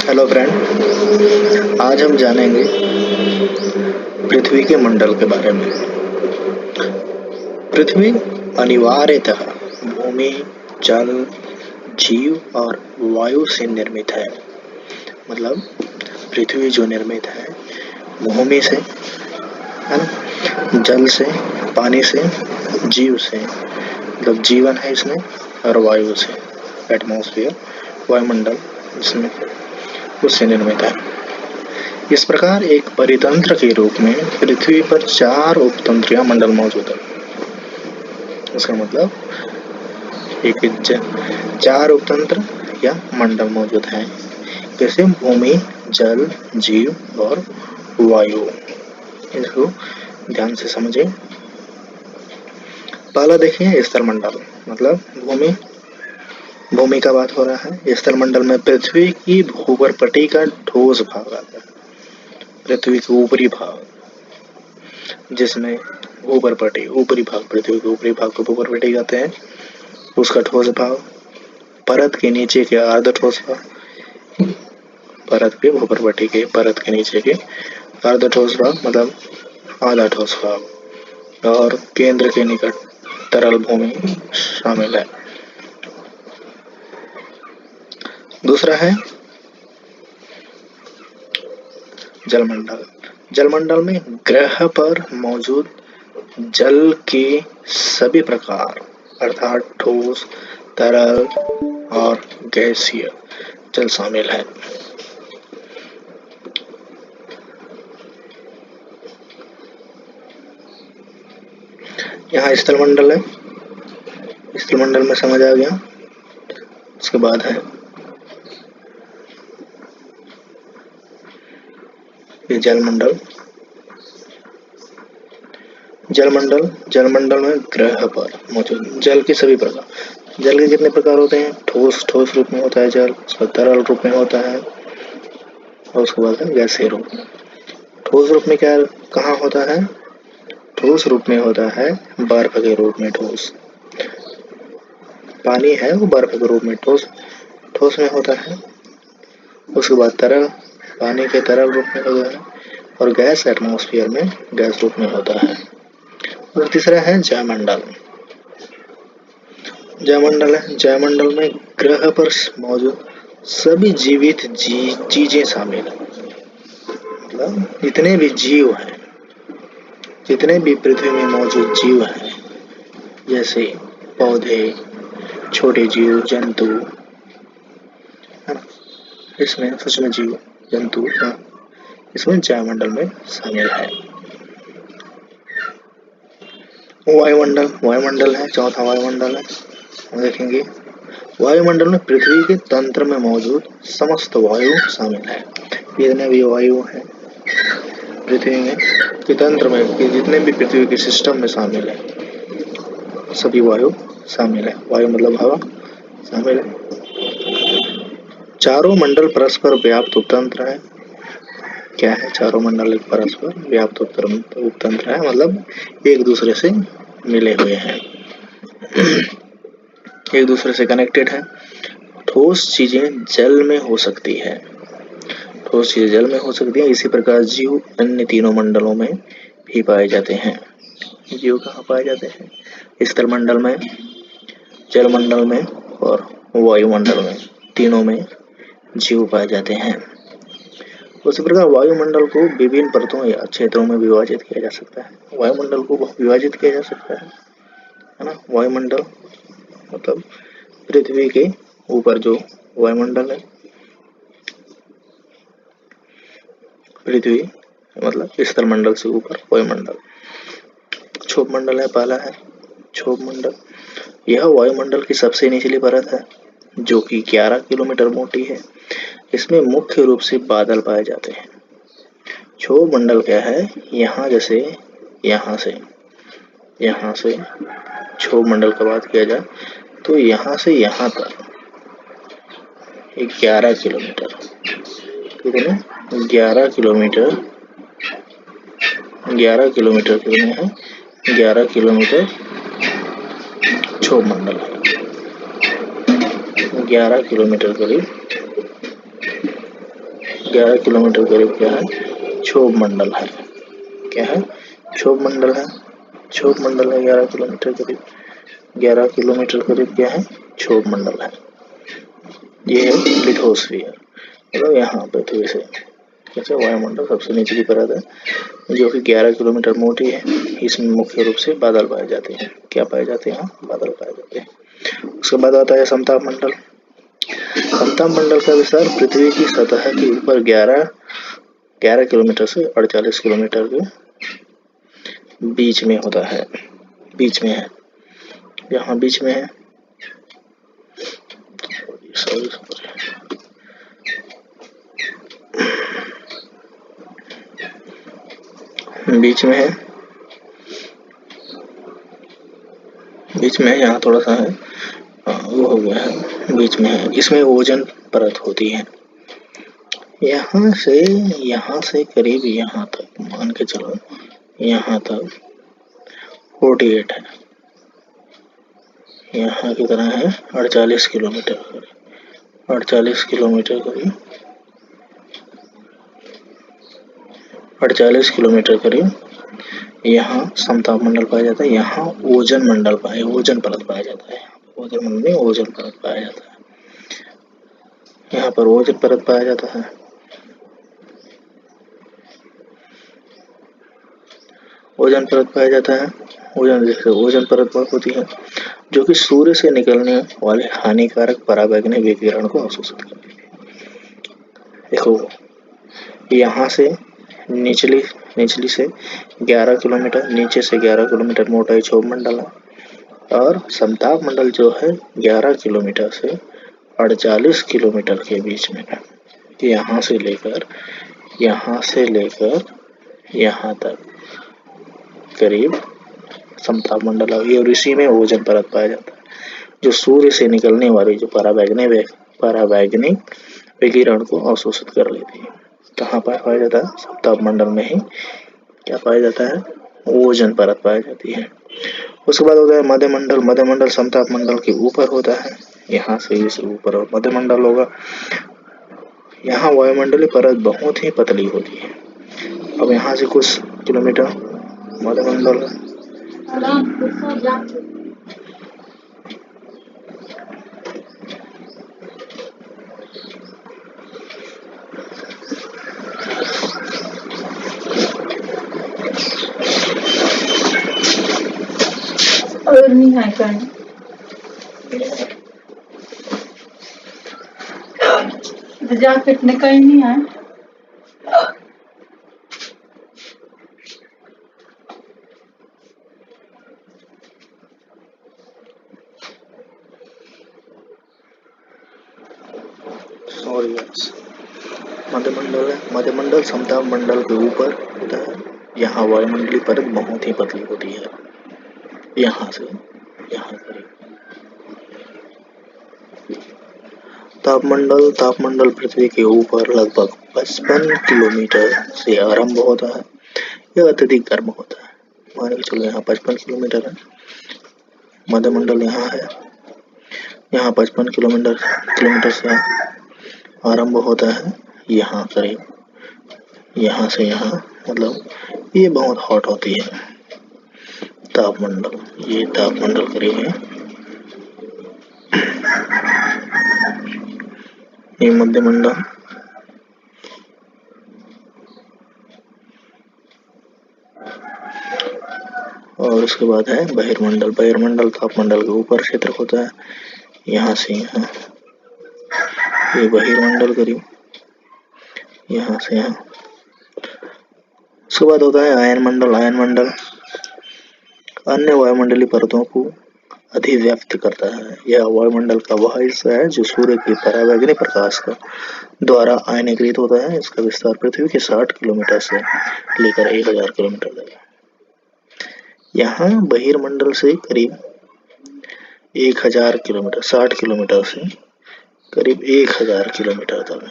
Hello friend, आज हम जानेंगे पृथ्वी के मंडल के बारे में। पृथ्वी अनिवार्यतः भूमि, जल, जीव और वायु से निर्मित है। मतलब पृथ्वी जो निर्मित है भूमि से, है ना, जल से, पानी से, जीव से, मतलब जीवन है इसमें, और वायु से, एटमॉस्फेयर, वायुमंडल, इसमें उससे निर्मित है। इस प्रकार एक परितंत्र के रूप में पृथ्वी पर 4 उपतंत्र या मंडल मौजूद है। इसका मतलब एक 4 उपतंत्र या मंडल मौजूद है, जैसे भूमि, जल, जीव और वायु। इसको ध्यान से समझें। पहला देखिए स्थल मंडल, मतलब भूमि का बात हो रहा है। स्थल मंडल में पृथ्वी की भूगर्भपट्टी का ठोस भाग आता है, पृथ्वी के ऊपरी भाग, जिसमें ऊपरी भाग, पृथ्वी के ऊपरी भाग को भूगर्भपट्टी कहते हैं। उसका ठोस भाग, परत के नीचे के अर्ध ठोस भाग, परत के भूगर्भपट्टी के परत के नीचे के अर्ध ठोस भाग मतलब आधा ठोस भाग, और केंद्र के निकट तरल भूमि शामिल है। दूसरा है जलमंडल। जलमंडल में ग्रह पर मौजूद जल के सभी प्रकार अर्थात ठोस, तरल और गैसीय जल शामिल है। यहाँ स्थल मंडल है, स्थल मंडल में समझ आ गया। उसके बाद है ये जलमंडल। जलमंडल में ग्रह पर मौजूद जल के सभी प्रकार। जल के कितने प्रकार होते हैं? ठोस रूप में होता है जल, उसका तरल रूप में होता है, और उसके बाद है गैसीय रूप में। ठोस रूप में क्या कहाँ होता है? ठोस रूप में होता है बर्फ के रूप में ठोस। पानी है वो बर्फ के रूप में ठोस में होता है। उसके बाद तरल, पानी के तरल रूप में होता है, और गैस एटमॉस्फेयर में गैस रूप में होता है। और तीसरा है जयमंडल। जयमंडल में ग्रह पर मौजूद सभी जीवित चीजें शामिल है। मतलब जितने भी जीव हैं, जितने भी पृथ्वी में मौजूद जीव हैं, जैसे पौधे, छोटे जीव, जंतु, है ना, इसमें सूक्ष्म जीव, जंतु, इसमें जयमंडल में शामिल है। वायुमंडल है, चौथा वायुमंडल है। हम देखेंगे वायुमंडल में पृथ्वी के तंत्र में मौजूद समस्त वायु शामिल है। जितने भी वायु है पृथ्वी में के तंत्र में, जितने भी पृथ्वी के सिस्टम में शामिल है, सभी वायु शामिल है। वायु मतलब हवा शामिल है। चारों मंडल परस्पर व्याप्त उपतंत्र है। क्या है? चारों मंडल एक परस्पर व्याप्त उपतंत्र है, मतलब एक दूसरे से मिले हुए हैं, एक दूसरे से कनेक्टेड है। ठोस चीजें जल में हो सकती है, ठोस चीजें जल में हो सकती है। इसी प्रकार जीव अन्य तीनों मंडलों में भी पाए जाते हैं। जीव कहाँ पाए जाते हैं? स्थल मंडल में, जल मंडल में और वायुमंडल में, तीनों में जीव पाए जाते हैं। उसी प्रकार वायुमंडल को विभिन्न परतों या क्षेत्रों में विभाजित किया जा सकता है। वायुमंडल को विभाजित किया जा सकता है ना। वायुमंडल मतलब पृथ्वी के ऊपर जो वायुमंडल है, पृथ्वी मतलब स्थल मंडल से ऊपर वायुमंडल। क्षोभ मंडल है, पहला है क्षोभ मंडल। यह वायुमंडल की सबसे निचली परत है, जो कि 11 किलोमीटर मोटी है। इसमें मुख्य रूप से बादल पाए जाते हैं। क्षोभ मंडल क्या है? यहाँ से क्षोभ मंडल की बात किया जाए तो यहाँ से यहाँ तक 11 किलोमीटर, कितने? 11 किलोमीटर कितने हैं? 11 किलोमीटर क्षोभ मंडल है। 11 किलोमीटर करीब 11 किलोमीटर करीब क्या है, क्षोभ मंडल है। क्या है, क्षोभ मंडल है। क्षोभ मंडल है 11 किलोमीटर करीब, 11 किलोमीटर करीब क्या है, क्षोभ मंडल है। ये है लिथोस्फीयर, मतलब यहाँ पृथ्वी से कैसे वायुमंडल सबसे निचली परत है जो कि 11 किलोमीटर मोटी है। इसमें मुख्य रूप से बादल पाए जाते हैं। क्या पाए जाते हैं, बादल पाए जाते हैं। उसके बाद आता है समताप मंडल। समताप मंडल का विस्तार पृथ्वी की सतह के ऊपर 11 किलोमीटर से 48 किलोमीटर के बीच में होता है। बीच में है, यहाँ बीच में है। सॉरी बीच में है, बीच में है, यहाँ थोड़ा सा है, वो हो गया है, बीच में है। इसमें ओजोन परत होती है। यहाँ से करीब यहाँ तक मान के चलो, यहाँ तक 48 है। यहाँ की तरह है 48 किलोमीटर, 48 किलोमीटर करीब, 48 किलोमीटर करीब यहाँ समताप मंडल पाया जाता है। यहाँ ओजोन मंडल ओजोन परत पाया जाता है। ओजोन मंडल में ओजोन परत पाया जाता है। यहाँ पर ओजोन परत पाया जाता है। ओजोन परत पाया जाता है। ओजोन परत होती है जो कि सूर्य से निकलने वाले हानिकारक पराबैंगनी विकिरण को अवशोषित करती है। देखो, यहाँ से निचली से 11 किलोमीटर, नीचे से 11 किलोमीटर मोटा क्षोभ मंडल है। और समताप मंडल जो है 11 किलोमीटर से 48 किलोमीटर के बीच में है। यहाँ से लेकर यहाँ तक करीब समताप मंडल है। और इसी में ओजोन परत पाया जाता है जो सूर्य से निकलने वाली जो पराबैंगनी विकिरण को अवशोषित कर लेती है। कहाँ पर पाया जाता है, समताप मंडल में ही क्या पाया जाता है, ओजोन परत पाई जाती है। उसके बाद होता है मध्य मंडल। मध्य मंडल समताप मंडल के ऊपर होता है। यहाँ से इसे ऊपर और मध्य मंडल होगा। यहाँ वायुमंडलीय परत बहुत ही पतली होती है। अब यहाँ से कुछ किलोमीटर मध्य मंडल है। और नहीं है कहीं जैकेट ने कहीं नहीं है। मध्यमंडल है। मध्यमंडल समताप मंडल के ऊपर होता है। यहाँ वायुमंडलीय परत बहुत ही पतली होती है। यहाँ से यहाँ करीब तापमंडल पृथ्वी के ऊपर लगभग 55 किलोमीटर से आरंभ होता है। यह अत्यधिक गर्म होता है। मान के चलो यहाँ 55 किलोमीटर है। मध्यमंडल यहाँ है। यहाँ 55 किलोमीटर से आरंभ होता है। यहाँ करीब यहाँ से यहाँ, मतलब ये बहुत हॉट होती है तापमंडल। ये तापमंडल करीब है, ये मध्यमंडल। और उसके बाद है बहिर्मंडल। बहिर्मंडल तापमंडल के ऊपर क्षेत्र होता है। यहाँ से यहाँ ये बहिर्मंडल करीब, यहाँ से यहाँ। उसके बाद होता है आयनमंडल। आयनमंडल अन्य वायुमंडलीय परतों को अधिव्याप्त करता है। यह वायुमंडल का वह हिस्सा है जो सूर्य के पराबैंगनी प्रकाश का द्वारा आयनीकृत होता है। इसका विस्तार पृथ्वी के 60 किलोमीटर से लेकर 1000 किलोमीटर तक है। यहाँ बहिर्मंडल से करीब 1000 किलोमीटर, 60 किलोमीटर से करीब 1000 किलोमीटर तक,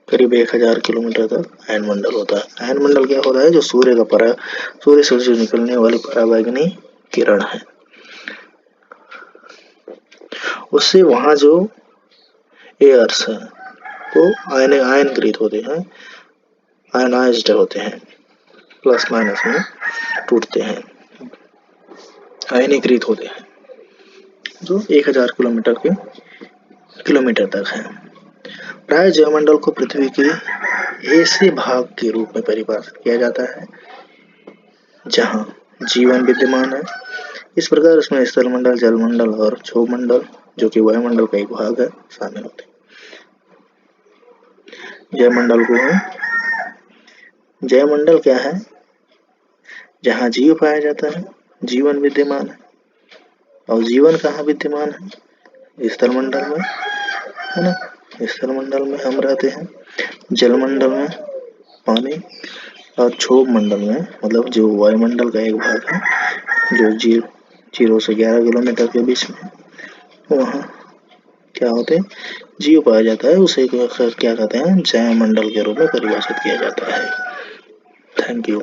करीब 1000 किलोमीटर तक आयनमंडल होता है। आयनमंडल क्या होता है, जो सूर्य से जो निकलने वाली पराबैंगनी किरण है उससे वहाँ जो एयर्स है वो आयनीकृत होते हैं, आयनाइज्ड होते हैं, प्लस माइनस में टूटते हैं, आयनीकृत होते हैं, जो 1000 किलोमीटर तक है। प्राय जयमंडल को पृथ्वी के ऐसे भाग के रूप में परिभाषित किया जाता है जहां जीवन विद्यमान है। इस प्रकार इसमें स्थलमंडल, जलमंडल और क्षोभमंडल, जो कि वायुमंडल का एक भाग है, शामिल होते हैं। जयमंडल क्या है? जहां जीव पाया जाता है, जीवन विद्यमान है। और जीवन कहाँ विद्यमान है? स्थलमंडल में, है ना। स्थलमंडल में हम रहते हैं, जलमंडल में पानी, और क्षोभ मंडल में मतलब जो वायुमंडल का एक भाग है, जो 0 से 11 किलोमीटर के बीच में, वहाँ क्या होते हैं? जीव पाया जाता है। उसे क्या कहते हैं? जयमंडल के रूप में परिभाषित किया जाता है। Thank you.